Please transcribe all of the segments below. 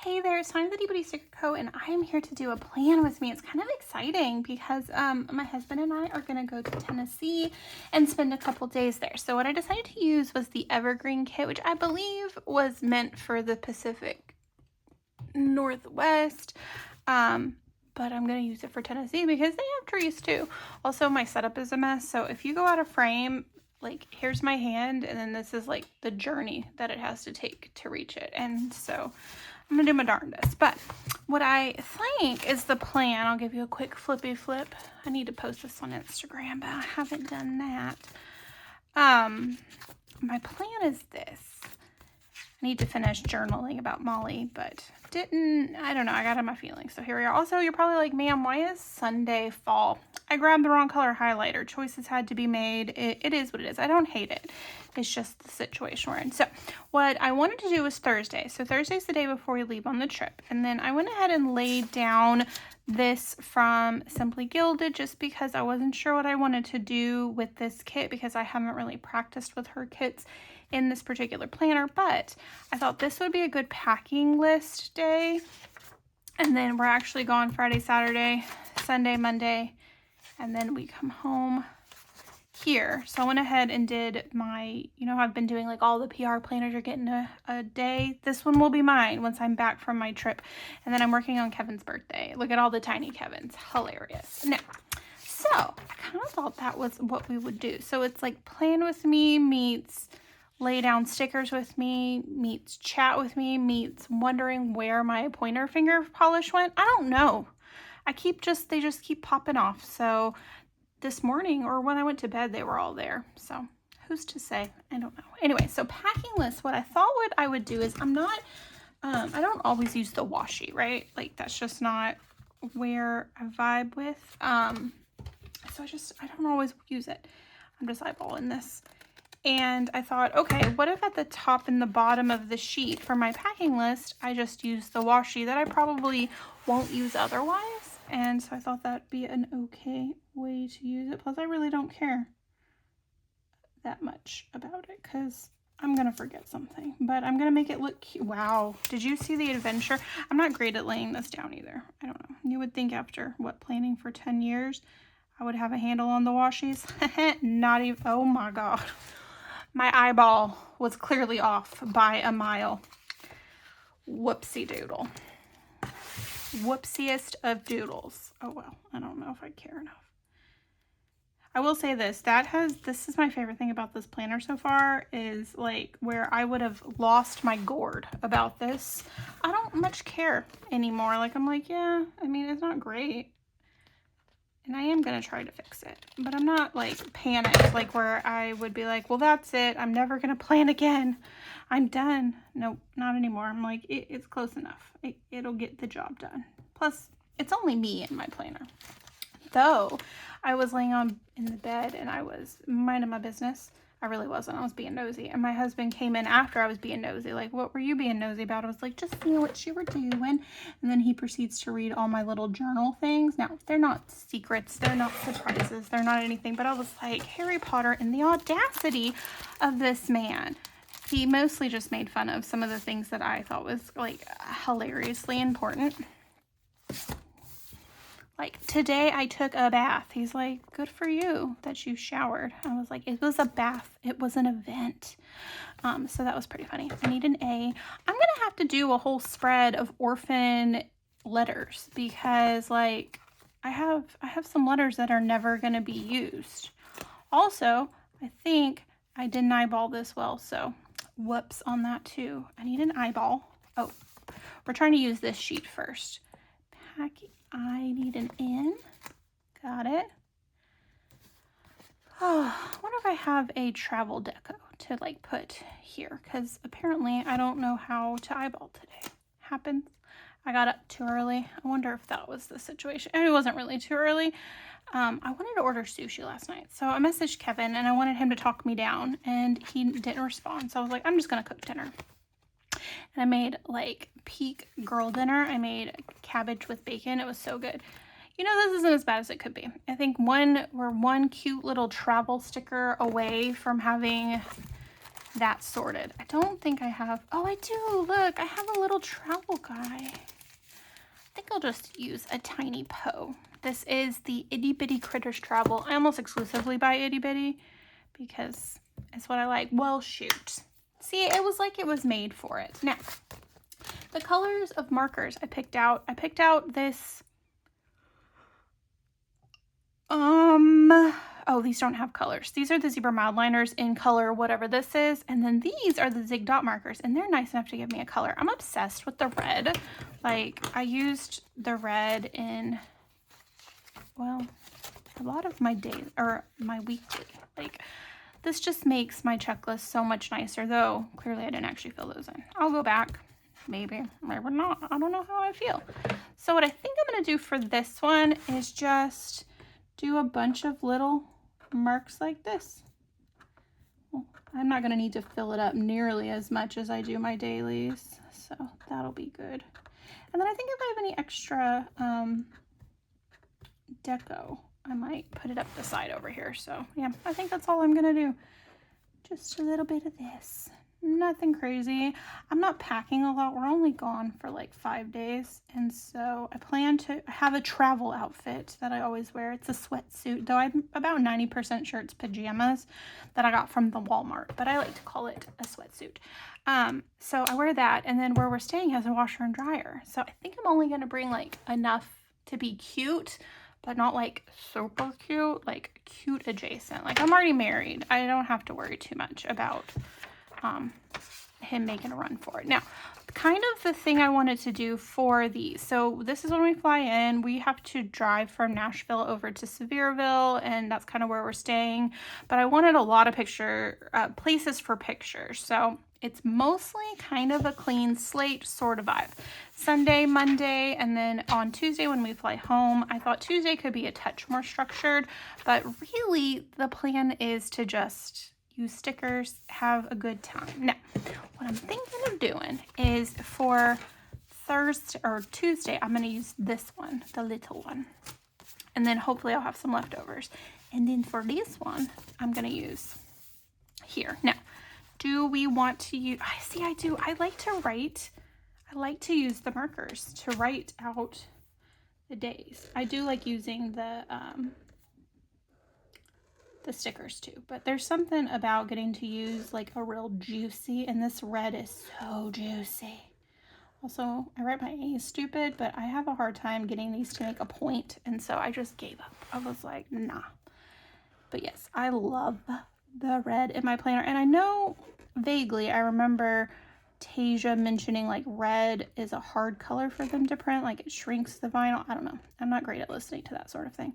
Hey there, it's time for the TheFruitStickerCo, and I am here to do a plan with me. It's kind of exciting because my husband and I are going to go to Tennessee and spend a couple days there. So what I decided to use was the Evergreen kit, which I believe was meant for the Pacific Northwest. But I'm going to use it for Tennessee because they have trees too. Also, my setup is a mess, so if you go out of frame, like here's my hand, and then this is like the journey that it has to take to reach it. And so I'm gonna do my darndest. But what I think is the plan, I'll give you a quick flippy flip. I need to post this on Instagram, but I haven't done that. My plan is this. I need to finish journaling about Molly, but I don't know, I got in my feelings. So here we are. Also, you're probably like, ma'am, why is Sunday fall? I grabbed the wrong color highlighter. Choices had to be made. It is what it is. I don't hate it. It's just the situation we're in. So what I wanted to do was Thursday. So Thursday's the day before we leave on the trip. And then I went ahead and laid down this from Simply Gilded just because I wasn't sure what I wanted to do with this kit because I haven't really practiced with her kits in this particular planner, but I thought this would be a good packing list day. And then we're actually gone Friday, Saturday, Sunday, Monday, and then we come home here. So I went ahead and did my, I've been doing like all the PR planners are getting a day. This one will be mine once I'm back from my trip. And then I'm working on Kevin's birthday. Look at all the tiny Kevins. Hilarious. Now, so I kind of thought that was what we would do. So it's like plan with me meets lay down stickers with me, meets chat with me, meets wondering where my pointer finger polish went. I don't know. They just keep popping off. So this morning or when I went to bed, they were all there. So who's to say? I don't know. Anyway, so packing list, what I thought I would do is I don't always use the washi, right? Like that's just not where I vibe with. So I don't always use it. I'm just eyeballing this. And I thought, okay, what if at the top and the bottom of the sheet for my packing list, I just use the washi that I probably won't use otherwise. And so I thought that'd be an okay way to use it. Plus, I really don't care that much about it because I'm going to forget something. But I'm going to make it look cute. Wow. Did you see the adventure? I'm not great at laying this down either. I don't know. You would think after, planning for 10 years, I would have a handle on the washies. Not even. Oh, my God. My eyeball was clearly off by a mile. Whoopsie doodle. Whoopsiest of doodles. Oh well, I don't know if I care enough. I will say this, this is my favorite thing about this planner so far is like where I would have lost my gourd about this. I don't much care anymore. Like I'm like, yeah, I mean, it's not great. And I am going to try to fix it, but I'm not like panicked, like where I would be like, well, that's it. I'm never going to plan again. I'm done. Nope, not anymore. I'm like, it's close enough. It'll get the job done. Plus, it's only me in my planner. Though I was laying in the bed and I was minding my business. I really wasn't. I was being nosy. And my husband came in after I was being nosy. Like, what were you being nosy about? I was like, just seeing what you were doing. And then he proceeds to read all my little journal things. Now, they're not secrets. They're not surprises. They're not anything. But I was like, Harry Potter and the audacity of this man. He mostly just made fun of some of the things that I thought was, like, hilariously important. Like, today I took a bath. He's like, good for you that you showered. I was like, it was a bath. It was an event. So that was pretty funny. I need an A. I'm going to have to do a whole spread of orphan letters because, like, I have some letters that are never going to be used. Also, I think I didn't eyeball this well, so whoops on that too. I need an eyeball. Oh, we're trying to use this sheet first. I need an N. Got it. Oh, I wonder if I have a travel deco to like put here because apparently I don't know how to eyeball today. Happens. I got up too early. I wonder if that was the situation. And it wasn't really too early. I wanted to order sushi last night. So I messaged Kevin and I wanted him to talk me down and he didn't respond. So I was like, I'm just going to cook dinner. And I made like peak girl dinner. I made cabbage with bacon. It was so good. This isn't as bad as it could be. I think we're one cute little travel sticker away from having that sorted. I don't think I have, oh, I do, look, I have a little travel guy. I think I'll just use a tiny Poe. This is the Itty Bitty Critters Travel. I almost exclusively buy Itty Bitty because it's what I like. Well, shoot. See, it was like it was made for it. Now, the colors of markers I picked out this, oh, these don't have colors. These are the zebra mildliners in color, whatever this is. And then these are the zig dot markers, and they're nice enough to give me a color. I'm obsessed with the red. Like, I used the red in, well, a lot of my days, or my weekly. Like, this just makes my checklist so much nicer, though clearly I didn't actually fill those in. I'll go back. Maybe not. I don't know how I feel. So what I think I'm going to do for this one is just do a bunch of little marks like this. Well, I'm not going to need to fill it up nearly as much as I do my dailies, so that'll be good. And then I think if I have any extra deco, I might put it up the side over here. So yeah, I think that's all I'm going to do. Just a little bit of this. Nothing crazy. I'm not packing a lot. We're only gone for like 5 days. And so I plan to have a travel outfit that I always wear. It's a sweatsuit, though I'm about 90% sure it's pajamas that I got from the Walmart, but I like to call it a sweatsuit. So I wear that, and then where we're staying has a washer and dryer. So I think I'm only going to bring like enough to be cute, but not like super cute, like cute adjacent. Like, I'm already married. I don't have to worry too much about him making a run for it. Now, kind of the thing I wanted to do for these. So this is when we fly in. We have to drive from Nashville over to Sevierville, and that's kind of where we're staying. But I wanted a lot of places for pictures. So it's mostly kind of a clean slate sort of vibe. Sunday, Monday, and then on Tuesday when we fly home, I thought Tuesday could be a touch more structured, but really the plan is to just use stickers, have a good time. Now, what I'm thinking of doing is for Thursday or Tuesday, I'm going to use this one, the little one. And then hopefully I'll have some leftovers. And then for this one, I'm going to use here. Now, do we want to use, I do. I like to use the markers to write out the days. I do like using the stickers too, but there's something about getting to use like a real juicy, and this red is so juicy. Also, I write my A's stupid, but I have a hard time getting these to make a point, and so I just gave up. I was like, nah. But yes, I love the red in my planner, and I know vaguely I remember Tasia mentioning like red is a hard color for them to print, like it shrinks the vinyl. I don't know. I'm not great at listening to that sort of thing.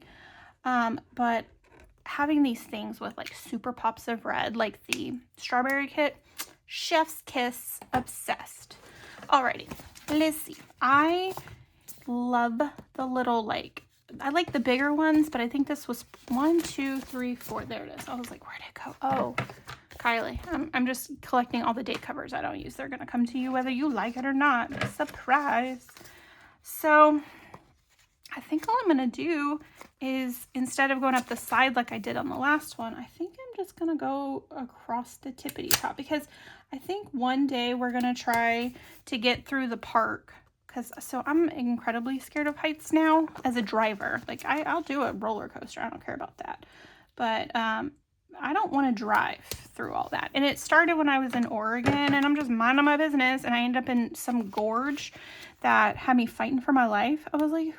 But having these things with like super pops of red, like the strawberry kit, chef's kiss, obsessed. Alrighty, let's see. I love the little, like, I like the bigger ones, but I think this was 1, 2, 3, 4. There it is. I was like, where'd it go? Oh, Kylie. I'm just collecting all the date covers I don't use. They're gonna come to you whether you like it or not. Surprise. So I think all I'm gonna do is, instead of going up the side like I did on the last one, I think I'm just gonna go across the tippity top, because I think one day we're gonna try to get through the park, so I'm incredibly scared of heights now as a driver. Like, I'll do a roller coaster, I don't care about that, but I don't want to drive through all that. And it started when I was in Oregon, and I'm just minding my business, and I ended up in some gorge that had me fighting for my life. I was like,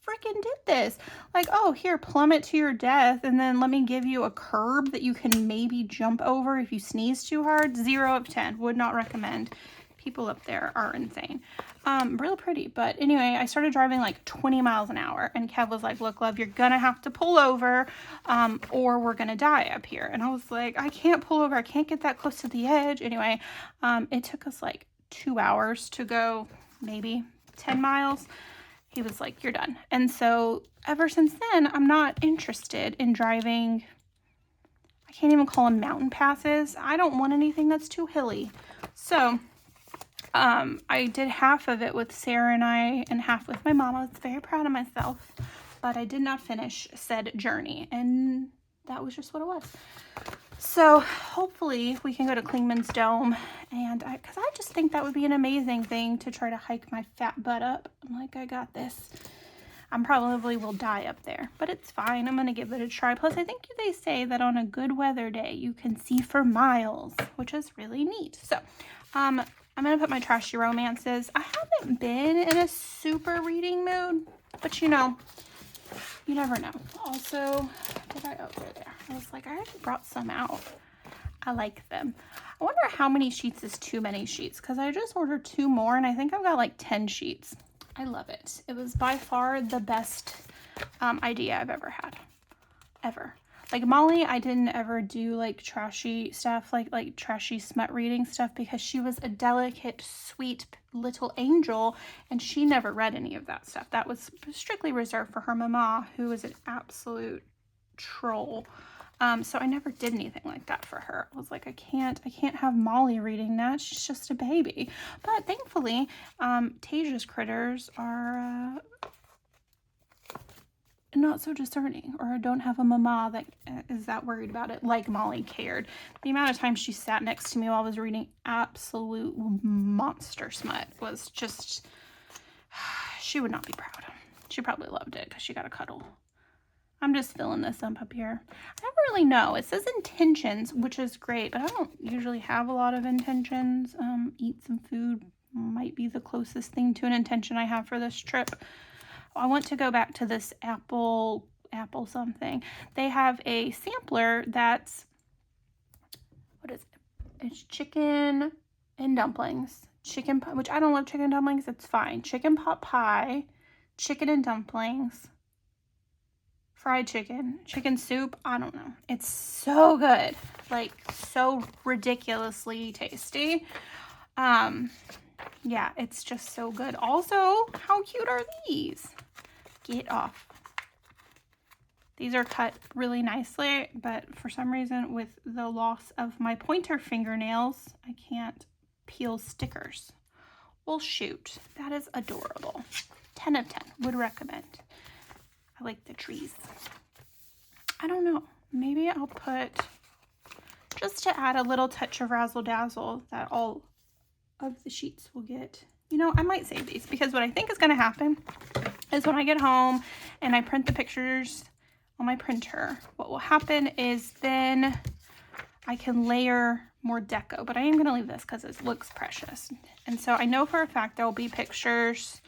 freaking did this? Like, oh, here, plummet to your death, and then let me give you a curb that you can maybe jump over if you sneeze too hard. 0 of 10. Would not recommend. People up there are insane. Real pretty, but anyway, I started driving like 20 miles an hour, and Kev was like, look, love, you're gonna have to pull over, or we're gonna die up here. And I was like, I can't pull over, I can't get that close to the edge. Anyway, it took us like 2 hours to go maybe 10 miles. He was like, you're done. And so ever since then, I'm not interested in driving. I can't even call them mountain passes. I don't want anything that's too hilly. So I did half of it with Sarah and I, and half with my mom. I was very proud of myself, but I did not finish said journey, and that was just what it was. So hopefully we can go to Klingman's Dome, and because I just think that would be an amazing thing to try to hike my fat butt up. I'm like, I got this. I probably will die up there, but it's fine. I'm going to give it a try. Plus, I think they say that on a good weather day, you can see for miles, which is really neat. So, I'm going to put my trashy romances. I haven't been in a super reading mood, but you know, you never know. Also, did I over there? I was like, I already brought some out. I like them. I wonder how many sheets is too many sheets, because I just ordered 2 more, and I think I've got like 10 sheets. I love it. It was by far the best idea I've ever had. Ever. Like Molly, I didn't ever do like trashy stuff, like trashy smut reading stuff, because she was a delicate, sweet little angel, and she never read any of that stuff. That was strictly reserved for her mama, who was an absolute troll. So I never did anything like that for her. I was like, I can't have Molly reading that. She's just a baby. But thankfully, Tasia's critters are not so discerning, or don't have a mama that is that worried about it like Molly cared. The amount of time she sat next to me while I was reading absolute monster smut was just, she would not be proud. She probably loved it because she got a cuddle. I'm just filling this up here. I don't really know. It says intentions, which is great, but I don't usually have a lot of intentions. Eat some food might be the closest thing to an intention I have for this trip. I want to go back to this apple something. They have a sampler that's, what is it? It's chicken and dumplings. Chicken, which I don't love chicken dumplings. It's fine. Chicken pot pie, chicken and dumplings, fried chicken, chicken soup. I don't know. It's so good. Like, so ridiculously tasty. Yeah, it's just so good. Also, how cute are these? Get off. These are cut really nicely, but for some reason with the loss of my pointer fingernails, I can't peel stickers. Well, shoot, that is adorable. 10 of 10, would recommend. I like the trees. I don't know, maybe I'll put, just to add a little touch of razzle dazzle that all of the sheets will get. You know, I might save these, because what I think is going to happen is when I get home and I print the pictures on my printer, what will happen is then I can layer more deco, but I am going to leave this because it looks precious. And so I know for a fact there will be pictures.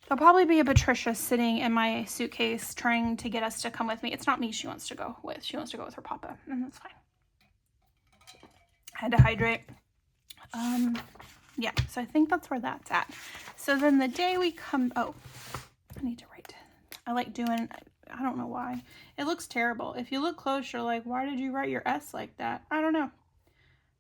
There'll probably be a Patricia sitting in my suitcase trying to get us to come with me. It's not me she wants to go with. She wants to go with her papa, and that's fine. I had to hydrate. Yeah, so I think that's where that's at. So then the day we come, oh, I need to write. I like doing, I don't know why. It looks terrible. If you look close, you're like, why did you write your S like that? I don't know.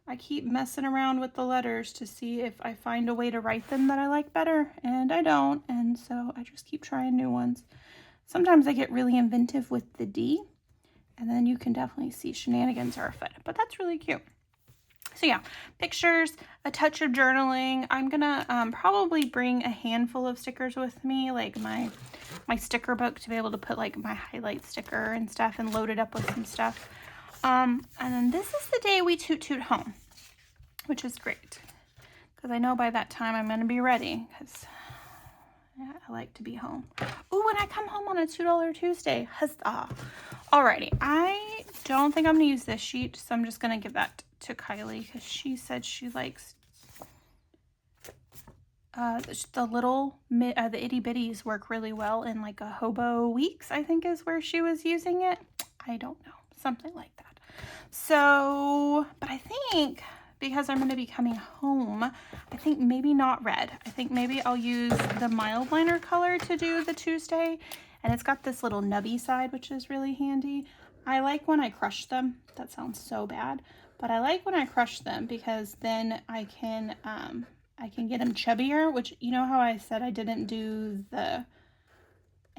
I keep messing around with the letters to see if I find a way to write them that I like better, and I don't, and so I just keep trying new ones. Sometimes I get really inventive with the D, and then you can definitely see shenanigans are afoot, but that's really cute. So yeah, pictures, a touch of journaling. I'm gonna probably bring a handful of stickers with me, like my sticker book, to be able to put like my highlight sticker and stuff and load it up with some stuff. And then this is the day we toot home, which is great, because I know by that time I'm gonna be ready, because yeah, I like to be home. Ooh, and I come home on a $2 Tuesday. Huzzah. Alrighty, I don't think I'm gonna use this sheet, so I'm just gonna give that to Kylie, because she said she likes the itty bitties work really well in like a hobo weeks, I think is where she was using it. I don't know, something like that. So, but I think because I'm going to be coming home, I think maybe not red. I think maybe I'll use the mild liner color to do the Tuesday, and it's got this little nubby side, which is really handy. I like when I crush them. That sounds so bad, but I like when I crush them, because then I can get them chubbier, which, you know how I said I didn't do the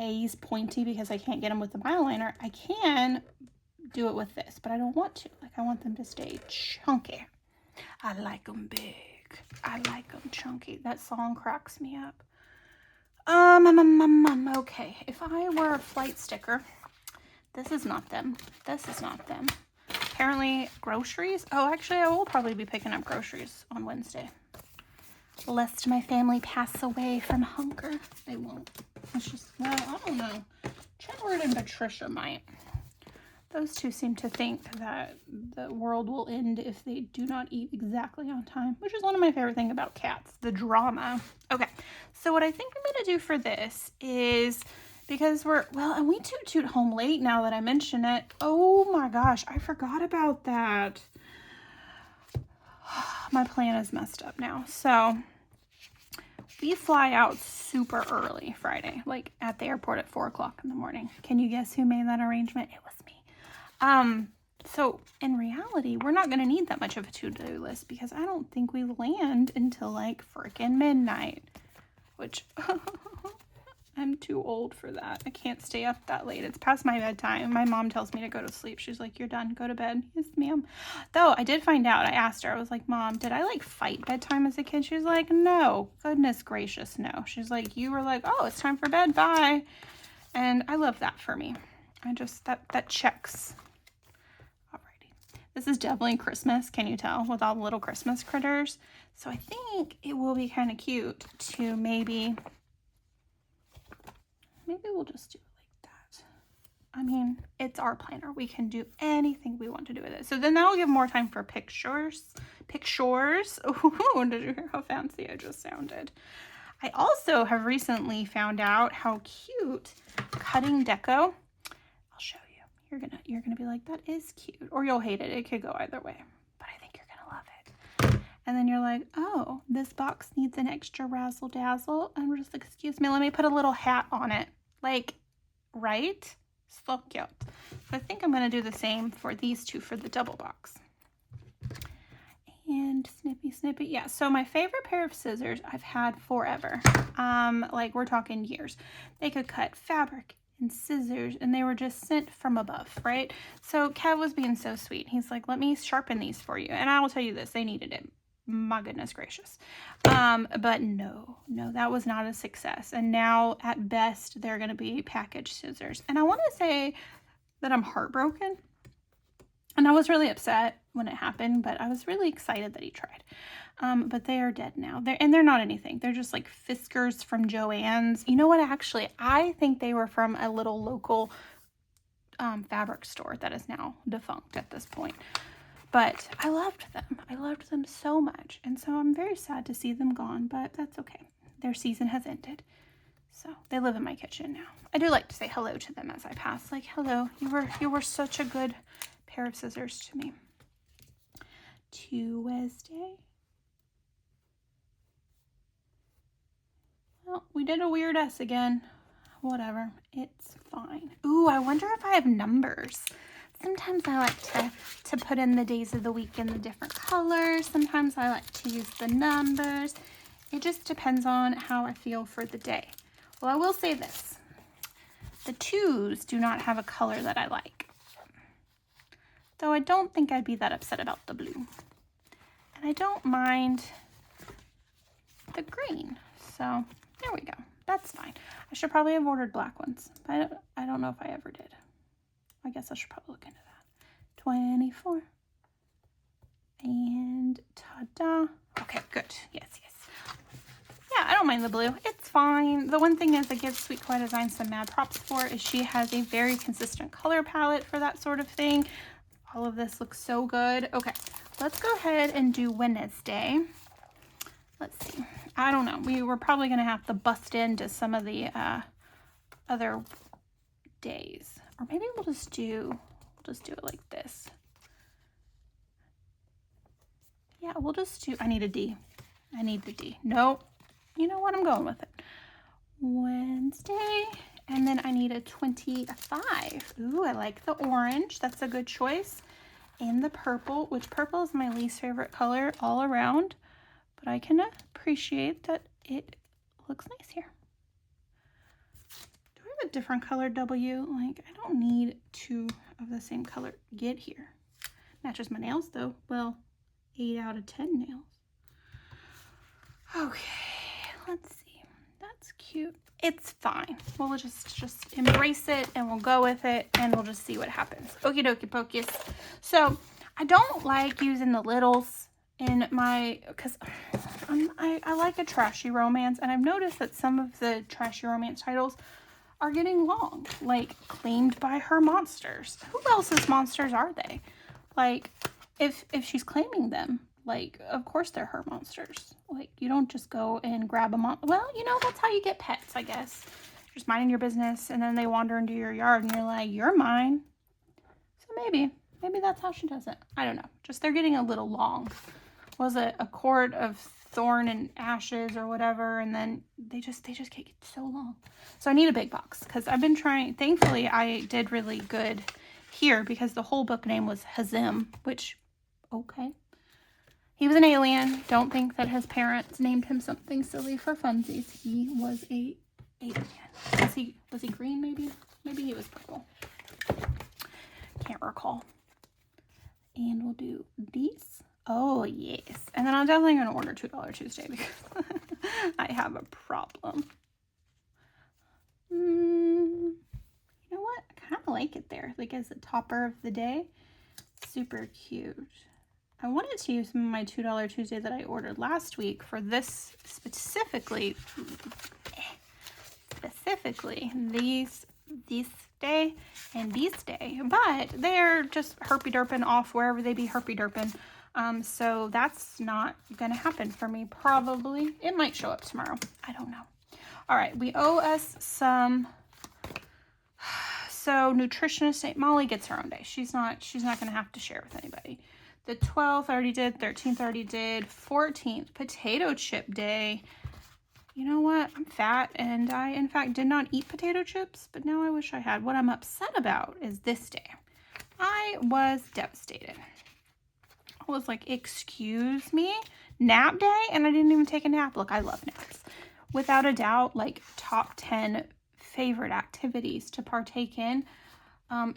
A's pointy because I can't get them with the mild liner. I can do it with this, but I don't want to. Like, I want them to stay chunky. I like them big. I like them chunky. That song cracks me up. Okay, if I were a flight sticker, this is not them. This is not them. apparently groceries. Oh, actually, I will probably be picking up groceries on Wednesday. Lest my family pass away from hunger. They won't. It's just, well, I don't know. Trevor and Patricia might. Those two seem to think that the world will end if they do not eat exactly on time, which is one of my favorite things about cats, the drama. Okay, so what I think I'm going to do for this is, because and we toot home late now that I mention it. Oh my gosh, I forgot about that. My plan is messed up now. So we fly out super early Friday, like at the airport at 4 o'clock in the morning. Can you guess who made that arrangement? It was me. So in reality, we're not going to need that much of a to-do list because I don't think we land until like freaking midnight, which I'm too old for that. I can't stay up that late. It's past my bedtime. My mom tells me to go to sleep. She's like, you're done. Go to bed. Yes, ma'am. Though I did find out. I asked her. I was like, Mom, did I like fight bedtime as a kid? She was like, no. Goodness gracious, no. She's like, you were like, oh, it's time for bed. Bye. And I love that for me. I just, that checks. Alrighty. This is definitely Christmas. Can you tell? With all the little Christmas critters. So I think it will be kind of cute to maybe we'll just do it like that. I mean, it's our planner. We can do anything we want to do with it. So then that will give more time for pictures. Ooh, did you hear how fancy I just sounded? I also have recently found out how cute cutting deco. I'll show you. You're gonna be like, that is cute, or you'll hate it. It could go either way, but I think you're gonna love it. And then you're like, oh, this box needs an extra razzle dazzle. And we're just like, excuse me, let me put a little hat on it. Like, right? So cute. So I think I'm gonna do the same for these two for the double box. And snippy. Yeah, so my favorite pair of scissors I've had forever. Like we're talking years. They could cut fabric and scissors, and they were just sent from above, right? So Kev was being so sweet. He's like, let me sharpen these for you. And I will tell you this, they needed it. My goodness gracious. But no, that was not a success. And now at best, they're going to be packaged scissors. And I want to say that I'm heartbroken. And I was really upset when it happened, but I was really excited that he tried. But they are dead now. They're not anything. They're just like Fiskars from Joann's. You know what? Actually, I think they were from a little local fabric store that is now defunct at this point. But I loved them. I loved them so much. And so I'm very sad to see them gone, but that's okay. Their season has ended. So they live in my kitchen now. I do like to say hello to them as I pass. Like, hello, you were such a good pair of scissors to me. Tuesday. Well, we did a weird S again. Whatever. It's fine. Ooh, I wonder if I have numbers. Sometimes I like to put in the days of the week in the different colors. Sometimes I like to use the numbers. It just depends on how I feel for the day. Well, I will say this. The 2s do not have a color that I like. Though I don't think I'd be that upset about the blue. And I don't mind the green. So there we go. That's fine. I should probably have ordered black ones. But I don't know if I ever did. I guess I should probably look into that. 24. And ta-da. Okay, good. Yes. Yeah, I don't mind the blue. It's fine. The one thing is that gives Sweet Kawaii Design some mad props for is she has a very consistent color palette for that sort of thing. All of this looks so good. Okay, let's go ahead and do Wednesday. Let's see. I don't know. We were probably going to have to bust into some of the other days. Or maybe we'll just do it like this. Yeah, we'll just do, I need a D. I need the D. Nope. You know what? I'm going with it. Wednesday. And then I need a 25. Ooh, I like the orange. That's a good choice. And the purple, which purple is my least favorite color all around. But I can appreciate that it looks nice here. Do I have a different color W? Like, I don't need 2 of the same color. Get here. Matches my nails, though. Well, 8 out of 10 nails. Okay, let's see. That's That's cute. It's fine. We'll just embrace it and we'll go with it and we'll just see what happens. Okie dokie pocus. So I don't like using the littles in my, because I like a trashy romance, and I've noticed that some of the trashy romance titles are getting long, like claimed by her monsters. Who else's monsters are they? Like, if she's claiming them, like, of course they're her monsters. Like, you don't just go and grab a well, you know, that's how you get pets, I guess. You're just minding your business, and then they wander into your yard, and you're like, you're mine. So maybe that's how she does it. I don't know. Just they're getting a little long. Was it a cord of thorn and ashes or whatever, and then they just get so long. So I need a big box, because I've been trying. Thankfully, I did really good here, because the whole book name was Hazim, which, okay. He was an alien. Don't think that his parents named him something silly for funsies. He was a alien. Was he green maybe? Maybe he was purple. Can't recall. And we'll do these. Oh, yes. And then I'm definitely going to order $2 Tuesday, because I have a problem. You know what? I kind of like it there. Like, as the topper of the day. Super cute. I wanted to use some of my $2 Tuesday that I ordered last week for this specifically these day and these day, but they're just herpy-derping off wherever they be herpy-derping. So that's not gonna happen for me, probably. It might show up tomorrow. I don't know. All right, we owe us some. So nutritionist Molly gets her own day. She's not gonna have to share with anybody. The 12th I already did, 13th I already did, 14th, potato chip day. You know what? I'm fat, and I, in fact, did not eat potato chips, but now I wish I had. What I'm upset about is this day. I was devastated. I was like, excuse me? Nap day? And I didn't even take a nap. Look, I love naps. Without a doubt, like, top 10 favorite activities to partake in.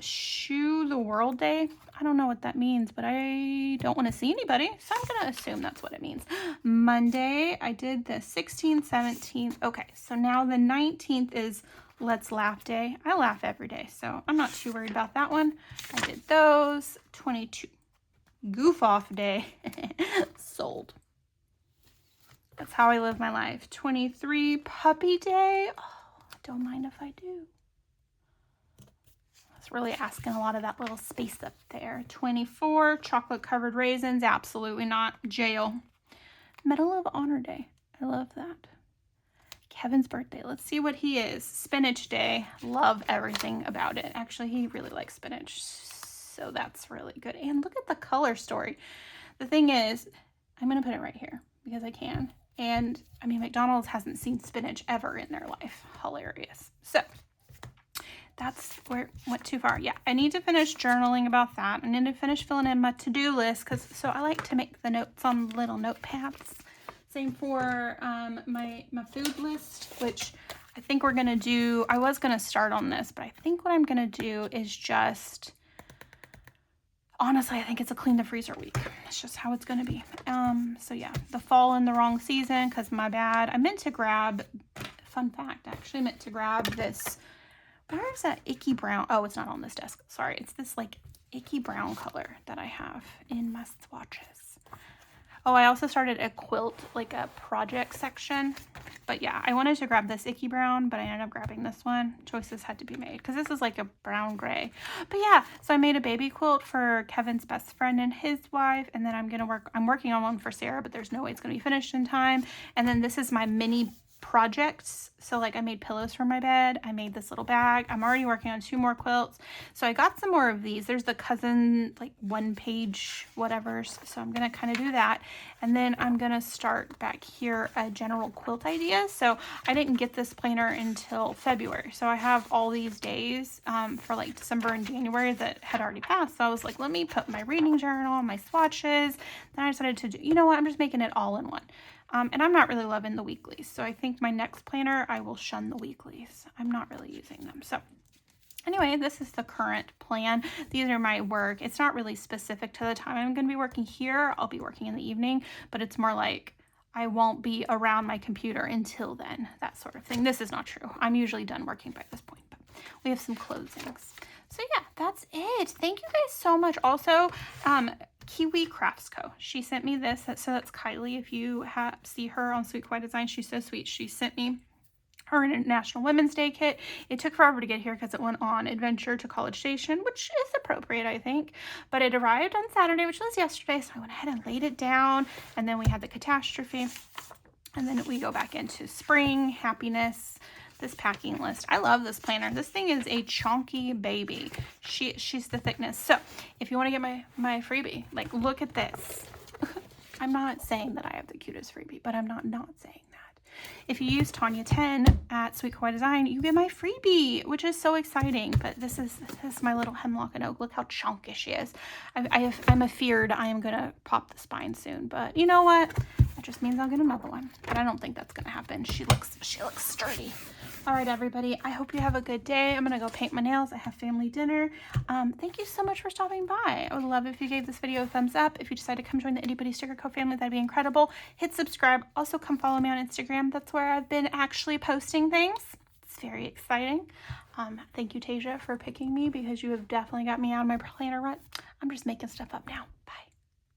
Shoe the world day. I don't know what that means, but I don't want to see anybody, so I'm gonna assume that's what it means. Monday I did the 16th, 17th. Okay, so now the 19th is let's laugh day. I laugh every day, so I'm not too worried about that one. I did those. 22 goof off day. Sold. That's how I live my life. 23 puppy day. Oh, don't mind if I do. Really asking a lot of that little space up there. 24 chocolate covered raisins. Absolutely not. Jail. Medal of Honor day. I love that. Kevin's birthday. Let's see what he is. Spinach day. Love everything about it. Actually, he really likes spinach, so that's really good. And look at the color story. The thing is, I'm gonna put it right here because I can. And I mean, McDonald's hasn't seen spinach ever in their life. Hilarious. So that's where it went too far. Yeah, I need to finish journaling about that. I need to finish filling in my to-do list, because so I like to make the notes on little notepads. Same for my food list, which I think we're gonna do. I was gonna start on this, but I think what I'm gonna do is just, honestly, I think it's a clean the freezer week. It's just how it's gonna be. So yeah, the fall in the wrong season, because my bad. I meant to grab, fun fact, I actually meant to grab this. Where is that icky brown? Oh, it's not on this desk. Sorry. It's this like icky brown color that I have in my swatches. Oh, I also started a quilt, like a project section. But yeah, I wanted to grab this icky brown, but I ended up grabbing this one. Choices had to be made because this is like a brown gray. But yeah, so I made a baby quilt for Kevin's best friend and his wife. And then I'm working on one for Sarah, but there's no way it's going to be finished in time. And then this is my mini projects. So like I made pillows for my bed. I made this little bag. I'm already working on 2 more quilts. So I got some more of these. There's the cousin like 1-page whatever. So I'm going to kind of do that. And then I'm going to start back here a general quilt idea. So I didn't get this planner until February. So I have all these days for like December and January that had already passed. So I was like, let me put my reading journal, my swatches. Then I decided to do, you know what, I'm just making it all in one. And I'm not really loving the weeklies. So I think my next planner, I will shun the weeklies. I'm not really using them. So anyway, this is the current plan. These are my work. It's not really specific to the time I'm going to be working here. I'll be working in the evening, but it's more like I won't be around my computer until then, that sort of thing. This is not true. I'm usually done working by this point, but we have some closings. So yeah, that's it. Thank you guys so much. Also, Kiwi Crafts Co. She sent me this. So that's Kylie. If you see her on Sweet Kawaii Design, she's so sweet. She sent me her International Women's Day kit. It took forever to get here because it went on Adventure to College Station, which is appropriate, I think. But it arrived on Saturday, which was yesterday, so I went ahead and laid it down. And then we had the catastrophe. And then we go back into spring, happiness, this packing list. I love this planner. This thing is a chunky baby. She's the thickness. So if you want to get my freebie, like, look at this. I'm not saying that I have the cutest freebie, but I'm not saying that. If you use Tanya 10 at Sweet Kawaii Design, you get my freebie, which is so exciting. But this is my little Hemlock and Oak. Look how chunky she is. I'm afeared I am going to pop the spine soon. But you know what? That just means I'll get another one. But I don't think that's going to happen. She looks sturdy. All right, everybody. I hope you have a good day. I'm going to go paint my nails. I have family dinner. Thank you so much for stopping by. I would love if you gave this video a thumbs up. If you decide to come join the Itty Bitty Sticker Co family, that'd be incredible. Hit subscribe. Also, come follow me on Instagram. That's where I've been actually posting things. It's very exciting. Thank you, Tasia, for picking me because you have definitely got me out of my planner rut. I'm just making stuff up now. Bye.